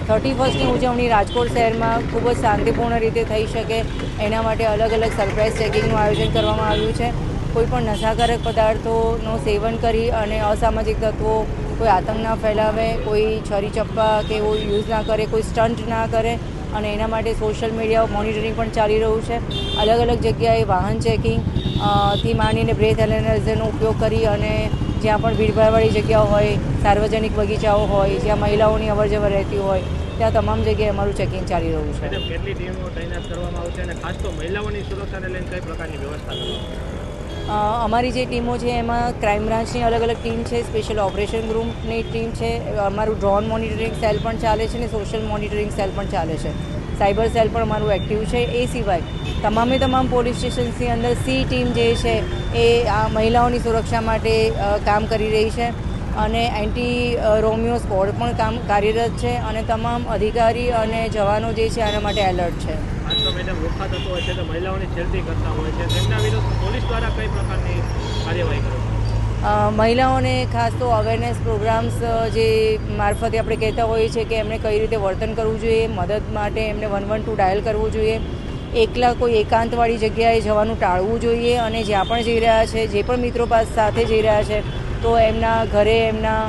31ની ઉજવણી રાજકોટ શહેરમાં ખૂબ જ શાંતિપૂર્ણ રીતે થઈ શકે એના માટે અલગ અલગ સરપ્રાઇઝ ચેકિંગનું આયોજન કરવામાં આવ્યું છે. કોઈપણ નશાકારક પદાર્થોનું સેવન કરી અને અસામાજિક તત્વો કોઈ આતંક ના ફેલાવે, કોઈ છરી ચપ્પા કે એવું યુઝ ના કરે, કોઈ સ્ટન્ટ ના કરે અને એના માટે સોશિયલ મીડિયા મોનિટરિંગ પણ ચાલી રહ્યું છે. અલગ અલગ જગ્યાએ વાહન ચેકિંગ થી માંડીને બ્રેથ એનાલાઇઝરનો ઉપયોગ કરી અને જ્યાં પણ ભીડભાડવાળી જગ્યાઓ હોય, સાર્વજનિક બગીચાઓ હોય, જ્યાં મહિલાઓની અવરજવર રહેતી હોય ત્યાં તમામ જગ્યાએ અમારું ચેકિંગ ચાલી રહ્યું છે. કેટલી ટીમો તૈનાત કરવામાં આવશે અને ખાસ તો મહિલાઓની સુરક્ષાને લઈને કઈ પ્રકારની વ્યવસ્થા અમારી જે ટીમો છે એમાં ક્રાઇમ બ્રાન્ચની અલગ અલગ ટીમ છે, સ્પેશિયલ ઓપરેશન ગ્રુપની ટીમ છે, અમારું ડ્રોન મોનિટરિંગ સેલ પણ ચાલે છે અને સોશિયલ મોનિટરિંગ સેલ પણ ચાલે છે, સાયબર સેલ પણ અમારું એક્ટિવ છે. એ સિવાય તમામ પોલીસ સ્ટેશન્સની અંદર સી ટીમ જે છે એ આ મહિલાઓની સુરક્ષા માટે કામ કરી રહી છે અને એન્ટી રોમિયો સ્ક્વોડ પણ કાર્યરત છે અને તમામ અધિકારી અને જવાનો જે છે આના માટે એલર્ટ છે. ખાસ તો મેડમ લુખ્ખા તત્વો હોય છે તો મહિલાઓની છેડતી કરતા હોય છે, તેમના વિરુદ્ધ પોલીસ દ્વારા કઈ પ્રકારની કાર્યવાહી કરે? મહિલાઓને ખાસ તો અવેરનેસ પ્રોગ્રામ્સ જે મારફતે આપણે કહેતા હોઈએ છીએ કે એમને કઈ રીતે વર્તન કરવું જોઈએ, મદદ માટે એમને 112 ડાયલ કરવું જોઈએ, એકલા કોઈ એકાંતવાળી જગ્યાએ જવાનું ટાળવું જોઈએ અને જ્યાં પણ જઈ રહ્યા છે, જે પણ મિત્રો સાથે જઈ રહ્યા છે તો એમના ઘરે એમના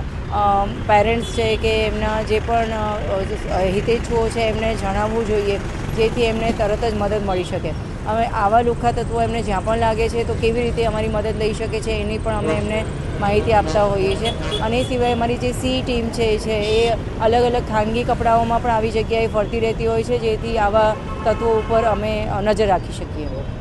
પેરેન્ટ્સ છે કે એમના જે પણ હિતેચ્છુઓ છે એમને જણાવવું જોઈએ, જેથી એમને તરત જ મદદ મળી શકે. હવે આવા લુખ્ખા તત્વો એમને જ્યાં પણ લાગે છે તો કેવી રીતે અમારી મદદ લઈ શકે છે એની પણ અમે એમને માહિતી આપતા હોઈએ છીએ. અને એ સિવાય અમારી જે સી ટીમ છે એ અલગ અલગ ખાનગી કપડાઓમાં પણ આવી જગ્યાએ ફરતી રહેતી હોય છે, જેથી આવા તત્વો ઉપર અમે નજર રાખી શકીએ.